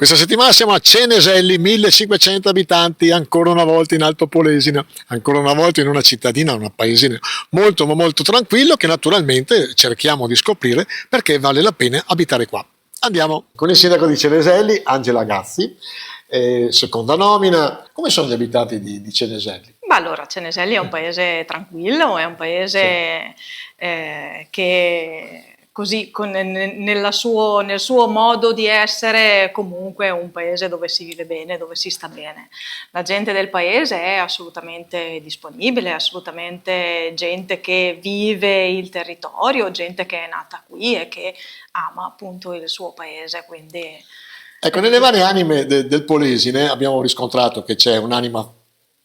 Questa settimana siamo a Ceneselli, 1500 abitanti, ancora una volta in Alto Polesine, ancora una volta in una cittadina, una paesina molto ma molto tranquillo che naturalmente cerchiamo di scoprire perché vale la pena abitare qua. Andiamo con il sindaco di Ceneselli, Angela Gazzi, seconda nomina. Come sono gli abitanti di Ceneselli? Ma allora, Ceneselli è un paese tranquillo, è un paese che così nel suo modo di essere comunque è un paese dove si vive bene, dove si sta bene. La gente del paese è assolutamente disponibile, è assolutamente gente che vive il territorio, gente che è nata qui e che ama appunto il suo paese, quindi... Ecco, nelle varie anime del Polesine abbiamo riscontrato che c'è un'anima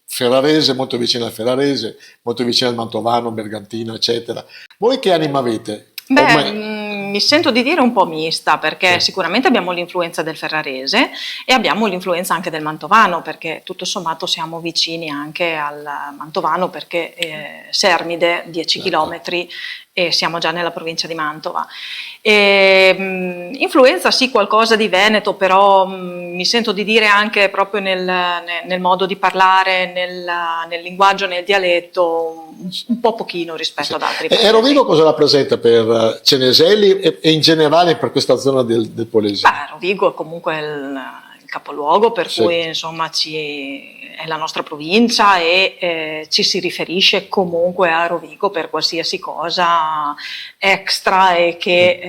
ferrarese, molto vicina al ferrarese, molto vicina al mantovano, bergantino, eccetera. Voi che anima avete? Beh, mi sento di dire un po' mista, perché sicuramente abbiamo l'influenza del ferrarese e abbiamo l'influenza anche del mantovano, perché tutto sommato siamo vicini anche al mantovano, perché Sermide, 10 chilometri, e siamo già nella provincia di Mantova. Influenza sì, qualcosa di veneto, però mi sento di dire anche proprio nel modo di parlare, nel linguaggio, nel dialetto, un po' pochino rispetto ad altri paesi. E Rovigo cosa rappresenta per Ceneselli e in generale per questa zona del Polesine? Beh, Rovigo è comunque il capoluogo, per cui insomma è la nostra provincia e ci si riferisce comunque a Rovigo per qualsiasi cosa extra e che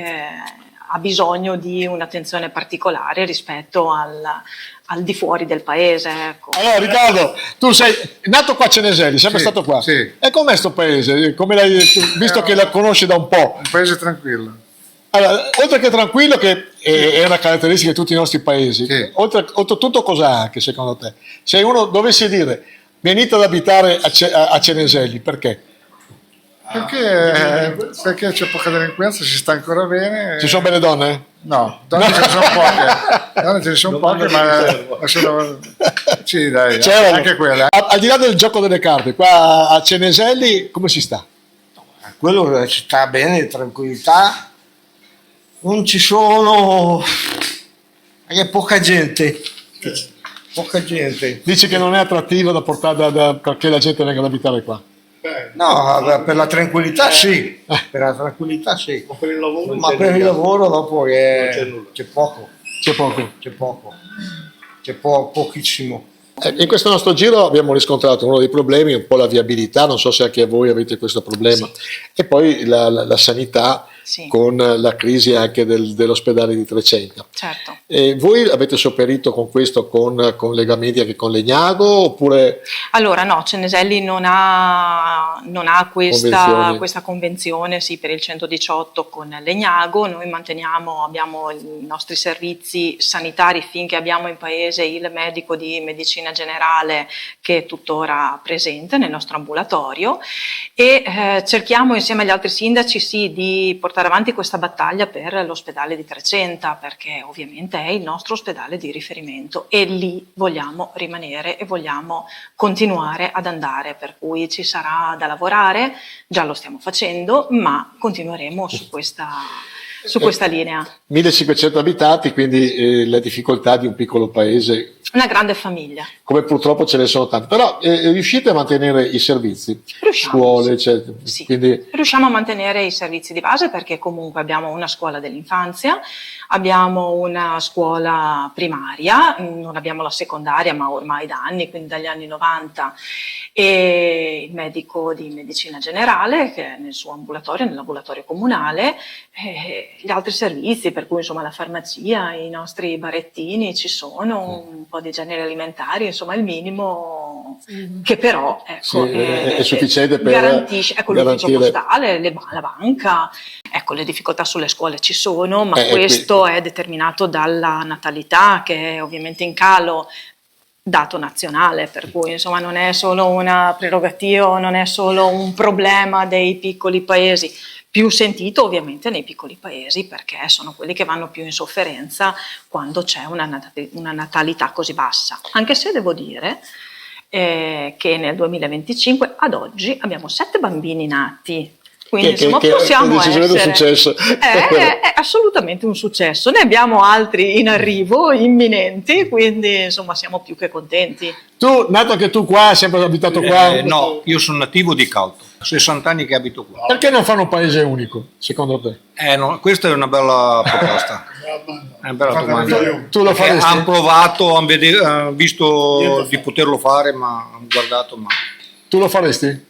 ha bisogno di un'attenzione particolare rispetto al di fuori del paese. Ecco. Allora Riccardo, tu sei nato qua a Ceneselli, sempre stato qua. Sì. E com'è sto paese? Come visto che la conosci da un po'? Un paese tranquillo. Allora, oltre che tranquillo, che è una caratteristica di tutti i nostri paesi, oltretutto cosa ha che secondo te? Se uno dovesse dire venite ad abitare a Ceneselli, perché? Perché c'è poca delinquenza, si sta ancora bene. Ci sono belle donne? No, donne ce ne sono poche. Donne ce ne sono poche, ma sono... Sì, dai, anche quelle. Al di là del gioco delle carte, qua a Ceneselli come si sta? Quello ci sta bene, tranquillità. Non ci sono, è poca gente, Dici che non è attrattivo da portare perché la gente venga ad abitare qua? No, per la tranquillità sì, per la tranquillità sì, ma per il lavoro dopo c'è pochissimo. In questo nostro giro abbiamo riscontrato uno dei problemi, un po' la viabilità, non so se anche voi avete questo problema, e poi la sanità con la crisi anche dell'ospedale di Trecenta. Certo. Voi avete sopperito con questo con legamenti anche con Legnago oppure? Allora no, Ceneselli non ha questa convenzione per il 118 con Legnago. Noi abbiamo i nostri servizi sanitari finché abbiamo in paese il medico di medicina generale che è tuttora presente nel nostro ambulatorio e cerchiamo insieme agli altri sindaci di portare avanti questa battaglia per l'ospedale di Trecenta, perché ovviamente è il nostro ospedale di riferimento e lì vogliamo rimanere e vogliamo continuare ad andare, per cui ci sarà da lavorare, già lo stiamo facendo, ma continueremo su questa linea. 1500 abitanti, quindi la difficoltà di un piccolo paese. Una grande famiglia. Come purtroppo ce ne sono tanti, però riuscite a mantenere i servizi? Riusciamo, scuole, eccetera. Sì. Quindi... riusciamo a mantenere i servizi di base perché comunque abbiamo una scuola dell'infanzia, abbiamo una scuola primaria, non abbiamo la secondaria ma ormai da anni, quindi dagli anni 90, e il medico di medicina generale che è nel suo ambulatorio, nell'ambulatorio comunale, gli altri servizi, per cui insomma la farmacia, i nostri barettini ci sono, un po' di generi alimentari, insomma il minimo che però è sufficiente per garantisce, l'ufficio postale, la banca, le difficoltà sulle scuole ci sono, ma questo è determinato dalla natalità che è ovviamente in calo, dato nazionale, per cui insomma non è solo una prerogativa, non è solo un problema dei piccoli paesi, più sentito ovviamente nei piccoli paesi perché sono quelli che vanno più in sofferenza quando c'è una natalità così bassa, anche se devo dire che nel 2025 ad oggi abbiamo 7 bambini nati Quindi insomma possiamo decisamente essere, un successo. è assolutamente un successo, ne abbiamo altri in arrivo, imminenti, quindi insomma siamo più che contenti. Tu, nato che tu qua, hai sempre abitato qua? No, io sono nativo di Calto, 60 anni che abito qua. Perché non fanno un paese unico, secondo te? No, questa è una bella proposta. È una bella domanda. Tu lo faresti? Hanno provato, hanno visto di poterlo fare, ma hanno guardato, ma Tu lo faresti?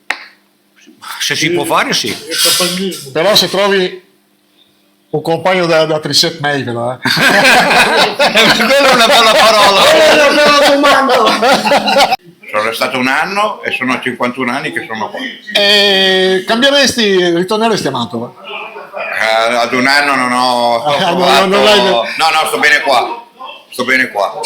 se si può fare sì. Però se trovi un compagno da Tricep meglio, Quella è una bella parola. Sono restato un anno e sono 51 anni che sono qua. Ritorneresti a Mantova? Ad un anno non ho no, sto bene qua. Sto bene qua.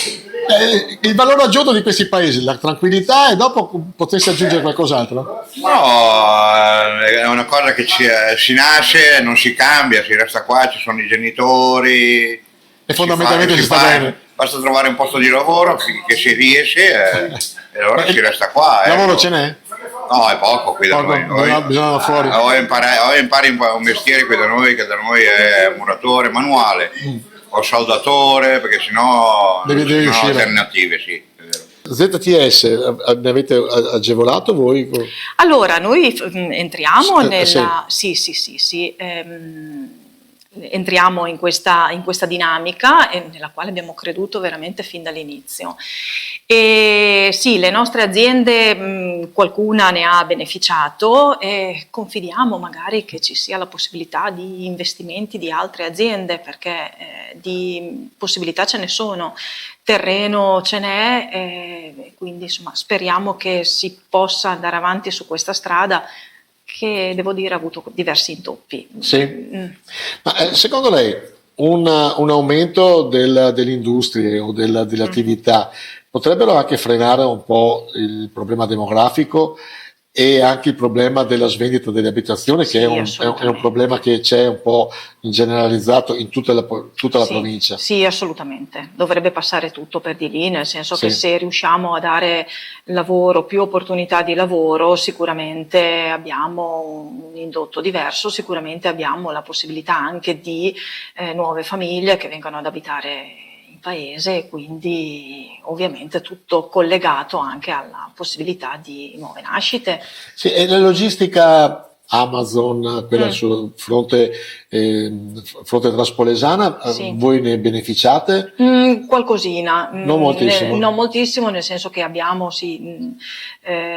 Il valore aggiunto di questi paesi, la tranquillità, e dopo potresti aggiungere qualcos'altro? No, è una cosa che si nasce, non si cambia, si resta qua, ci sono i genitori. E fondamentalmente si sta bene. Basta trovare un posto di lavoro finché si riesce e allora si resta qua. Lavoro ce n'è? No, è poco qui da noi. Bisogna da fuori. O impari un mestiere qui da noi, che da noi è muratore manuale. O saldatore, perché sennò Devi non uscire. alternative, sì, è vero. ZTS, ne avete agevolato voi? Allora, noi entriamo Sì. sì, entriamo in questa dinamica nella quale abbiamo creduto veramente fin dall'inizio. E sì, le nostre aziende, qualcuna ne ha beneficiato e confidiamo magari che ci sia la possibilità di investimenti di altre aziende, perché di possibilità ce ne sono, terreno ce n'è, quindi insomma speriamo che si possa andare avanti su questa strada, che devo dire ha avuto diversi intoppi. Sì. Ma secondo lei un aumento delle industrie o delle attività potrebbero anche frenare un po' il problema demografico e anche il problema della svendita delle abitazioni, che è un problema che c'è un po' generalizzato in tutta la provincia? Sì, assolutamente. Dovrebbe passare tutto per di lì, nel senso che se riusciamo a dare lavoro, più opportunità di lavoro, sicuramente abbiamo un indotto diverso, sicuramente abbiamo la possibilità anche di nuove famiglie che vengano ad abitare paese, e quindi ovviamente tutto collegato anche alla possibilità di nuove nascite. Sì, e la logistica Amazon, quella sul fronte Traspolesana, voi ne beneficiate? Qualcosina, non moltissimo. Non moltissimo, nel senso che abbiamo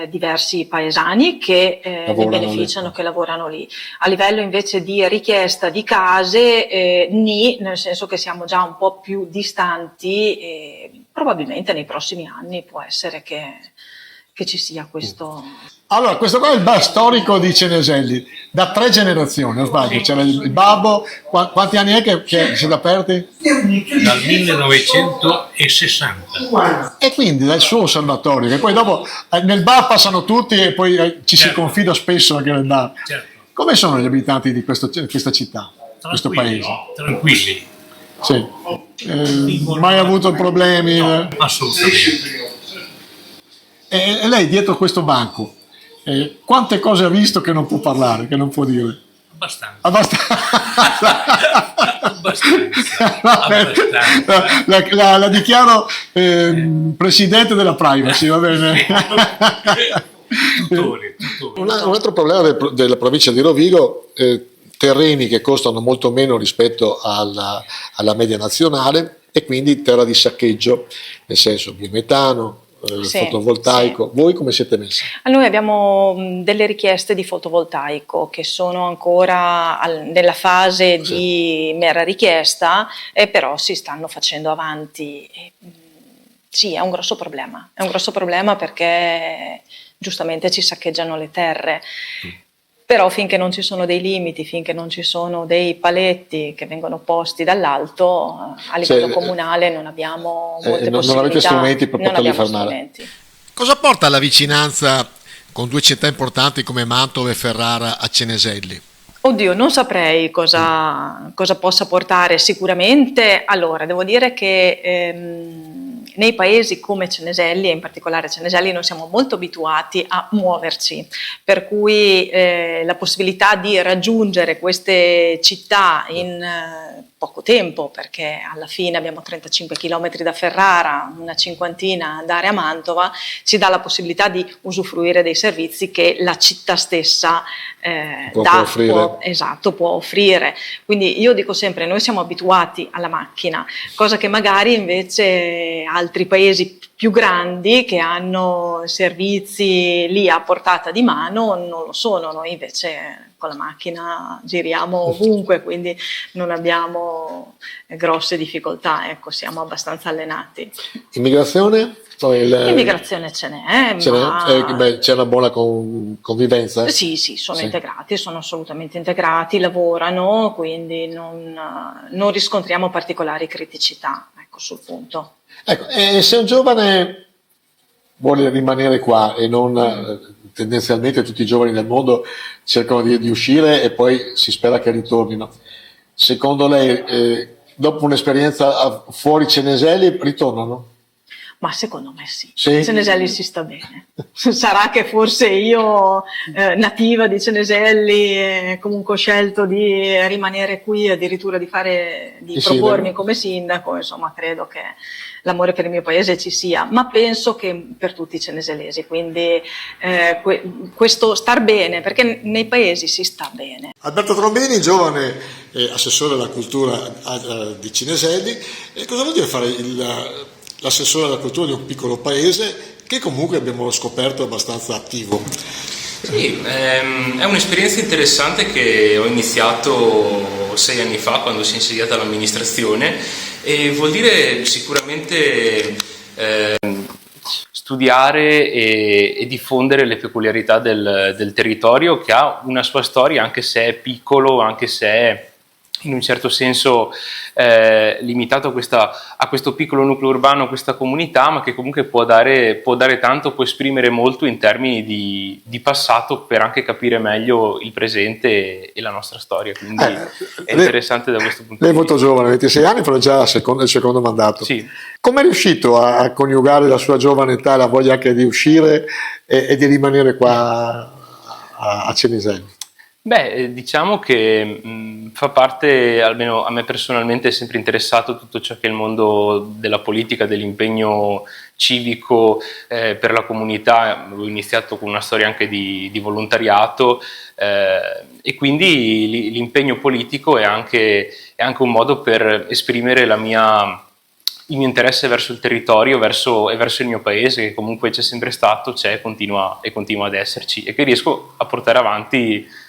diversi paesani che ne beneficiano, che lavorano lì. A livello invece di richiesta di case, nel senso che siamo già un po' più distanti e probabilmente nei prossimi anni può essere che ci sia questo. Allora, questo qua è il bar storico di Ceneselli, da 3 generazioni, non sbaglio, c'era il babbo, quanti anni è che siete aperti? Dal 1960. E quindi dal suo osservatorio, che poi dopo nel bar passano tutti e poi ci si confida spesso anche nel bar. Certo. Come sono gli abitanti di questa città, questo paese? Tranquilli. Sì. Mai avuto problemi? No, assolutamente. E lei dietro questo banco, quante cose ha visto che non può parlare, che non può dire? Abbastanza. La dichiaro presidente della privacy, va bene? Tuttori. Un altro problema della provincia di Rovigo, terreni che costano molto meno rispetto alla media nazionale e quindi terra di saccheggio, nel senso biometano, fotovoltaico. Voi come siete messi? Noi abbiamo delle richieste di fotovoltaico che sono ancora nella fase di mera richiesta, però si stanno facendo avanti. Sì, è un grosso problema. È un grosso problema perché giustamente ci saccheggiano le terre. Però finché non ci sono dei limiti, finché non ci sono dei paletti che vengono posti dall'alto, a livello comunale non abbiamo molte possibilità. Non avete strumenti per poterli fermare. Cosa porta la vicinanza con 2 città importanti come Mantova e Ferrara a Ceneselli? Oddio, non saprei cosa possa portare. Sicuramente, allora, devo dire che nei paesi come Ceneselli, e in particolare Ceneselli, noi siamo molto abituati a muoverci, per cui la possibilità di raggiungere queste città in poco tempo, perché alla fine abbiamo 35 km da Ferrara, una cinquantina andare a Mantova, ci dà la possibilità di usufruire dei servizi che la città stessa può offrire. Quindi io dico sempre, noi siamo abituati alla macchina, cosa che magari invece altri paesi più grandi che hanno servizi lì a portata di mano non lo sono. Noi invece con la macchina giriamo ovunque, quindi non abbiamo grosse difficoltà, ecco, siamo abbastanza allenati. Immigrazione? Immigrazione ce n'è, c'è una buona convivenza? Sì, sono integrati, sono assolutamente integrati, lavorano, quindi non riscontriamo particolari criticità, ecco, sul punto. Ecco, e se un giovane vuole rimanere qua e non tendenzialmente tutti i giovani del mondo cercano di uscire e poi si spera che ritornino, secondo lei dopo un'esperienza fuori Ceneselli ritornano? Ma secondo me sì. Ceneselli si sta bene. Sarà che forse io, nativa di Ceneselli, comunque ho scelto di rimanere qui, addirittura di propormi come sindaco, insomma credo che l'amore per il mio paese ci sia, ma penso che per tutti i ceneselesi, quindi questo star bene, perché nei paesi si sta bene. Alberto Trombini, giovane assessore alla cultura di Ceneselli, cosa vuol dire fare l'assessore alla cultura di un piccolo paese che comunque abbiamo scoperto abbastanza attivo? Sì, è un'esperienza interessante che ho iniziato 6 anni fa quando si è insediata l'amministrazione e vuol dire sicuramente studiare e diffondere le peculiarità del territorio, che ha una sua storia, anche se è piccolo, anche se è in un certo senso limitato a questo piccolo nucleo urbano, questa comunità, ma che comunque può dare tanto, può esprimere molto in termini di passato per anche capire meglio il presente e la nostra storia, quindi è interessante da questo punto di vista. Lei è molto giovane, 26 anni, però già il secondo mandato. Sì. Come è riuscito a coniugare la sua giovane età, la voglia anche di uscire e di rimanere qua a Ceneselli? Beh, diciamo che fa parte, almeno a me personalmente è sempre interessato tutto ciò che è il mondo della politica, dell'impegno civico per la comunità. Ho iniziato con una storia anche di volontariato e quindi l'impegno politico è anche un modo per esprimere il mio interesse verso il territorio e verso il mio paese, che comunque c'è sempre stato, c'è e continua ad esserci, e che riesco a portare avanti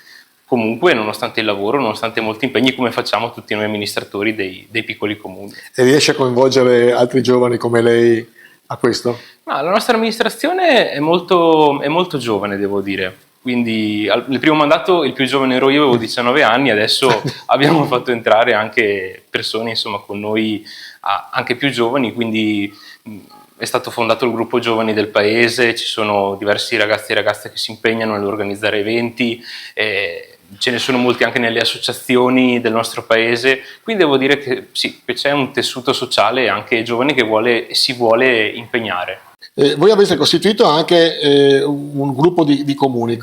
comunque nonostante il lavoro, nonostante molti impegni, come facciamo tutti noi amministratori dei piccoli comuni. E riesce a coinvolgere altri giovani come lei a questo? No, la nostra amministrazione è molto giovane, devo dire. Quindi nel primo mandato il più giovane ero io, avevo 19 anni, adesso abbiamo fatto entrare anche persone insomma con noi anche più giovani, quindi è stato fondato il gruppo giovani del paese, ci sono diversi ragazzi e ragazze che si impegnano nell'organizzare eventi, ce ne sono molti anche nelle associazioni del nostro paese, quindi devo dire che sì, che c'è un tessuto sociale anche giovane che si vuole impegnare. Voi avete costituito anche un gruppo di comuni,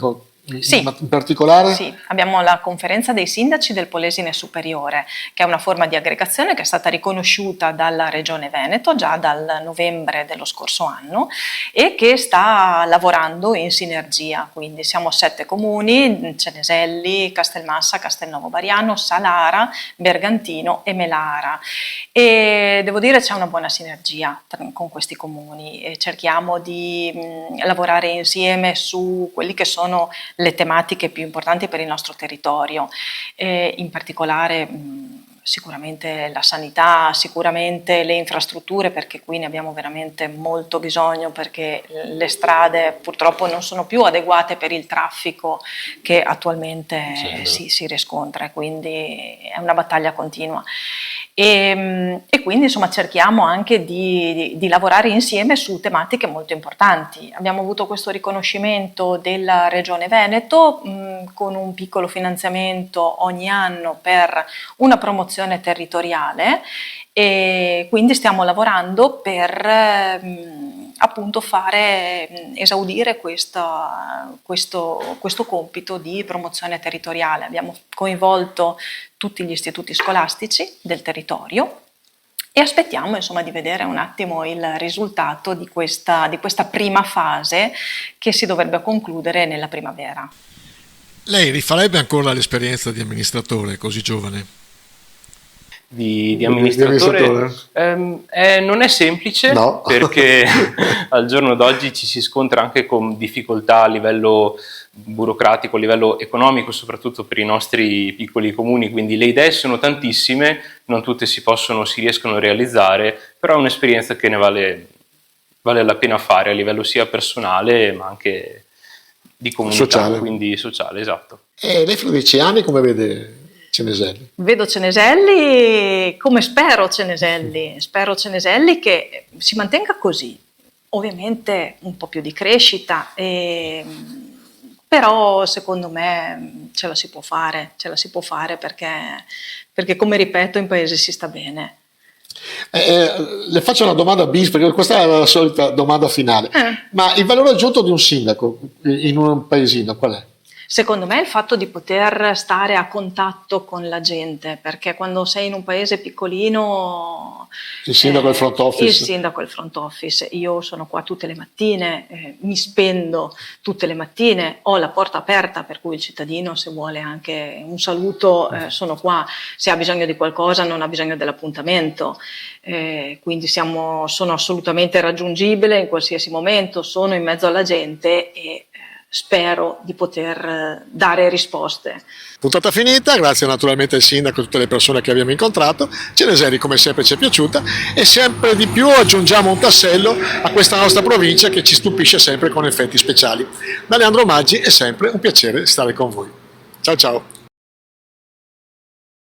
sì, in particolare? Sì, abbiamo la conferenza dei sindaci del Polesine Superiore, che è una forma di aggregazione che è stata riconosciuta dalla Regione Veneto già dal novembre dello scorso anno e che sta lavorando in sinergia, quindi siamo 7 comuni, Ceneselli, Castelmassa, Castelnuovo Bariano, Salara, Bergantino e Melara, e devo dire c'è una buona sinergia con questi comuni e cerchiamo di lavorare insieme su quelli che sono le tematiche più importanti per il nostro territorio, in particolare sicuramente la sanità, sicuramente le infrastrutture, perché qui ne abbiamo veramente molto bisogno, perché le strade purtroppo non sono più adeguate per il traffico che attualmente si riscontra, quindi è una battaglia continua. E quindi insomma cerchiamo anche di lavorare insieme su tematiche molto importanti. Abbiamo avuto questo riconoscimento della Regione Veneto con un piccolo finanziamento ogni anno per una promozione territoriale e quindi stiamo lavorando per appunto esaudire questo compito di promozione territoriale. Abbiamo coinvolto tutti gli istituti scolastici del territorio e aspettiamo insomma di vedere un attimo il risultato di questa prima fase che si dovrebbe concludere nella primavera. Lei rifarebbe ancora l'esperienza di amministratore così giovane? Di amministratore? Non è semplice, No. Perché al giorno d'oggi ci si scontra anche con difficoltà a livello burocratico, a livello economico, soprattutto per i nostri piccoli comuni, quindi le idee sono tantissime, non tutte si riescono a realizzare, però è un'esperienza che ne vale la pena fare a livello sia personale ma anche di comunità, Sociale. quindi sociale, esatto. E lei fra 10 anni come vede Ceneselli? Vedo Ceneselli come spero Ceneselli che si mantenga così, ovviamente un po' più di crescita, però secondo me ce la si può fare perché come ripeto in paese si sta bene. Le faccio una domanda bis, perché questa è la solita domanda finale. Ma il valore aggiunto di un sindaco in un paesino qual è? Secondo me è il fatto di poter stare a contatto con la gente, perché quando sei in un paese piccolino... Il sindaco è il front office. Il sindaco è il front office. Io sono qua tutte le mattine, mi spendo tutte le mattine, ho la porta aperta per cui il cittadino, se vuole anche un saluto, sono qua, se ha bisogno di qualcosa non ha bisogno dell'appuntamento, quindi sono assolutamente raggiungibile in qualsiasi momento, sono in mezzo alla gente e spero di poter dare risposte. Puntata finita, grazie naturalmente al sindaco e a tutte le persone che abbiamo incontrato. Ceneselli come sempre ci è piaciuta e sempre di più aggiungiamo un tassello a questa nostra provincia che ci stupisce sempre con effetti speciali. Da Leandro Maggi è sempre un piacere stare con voi. Ciao ciao!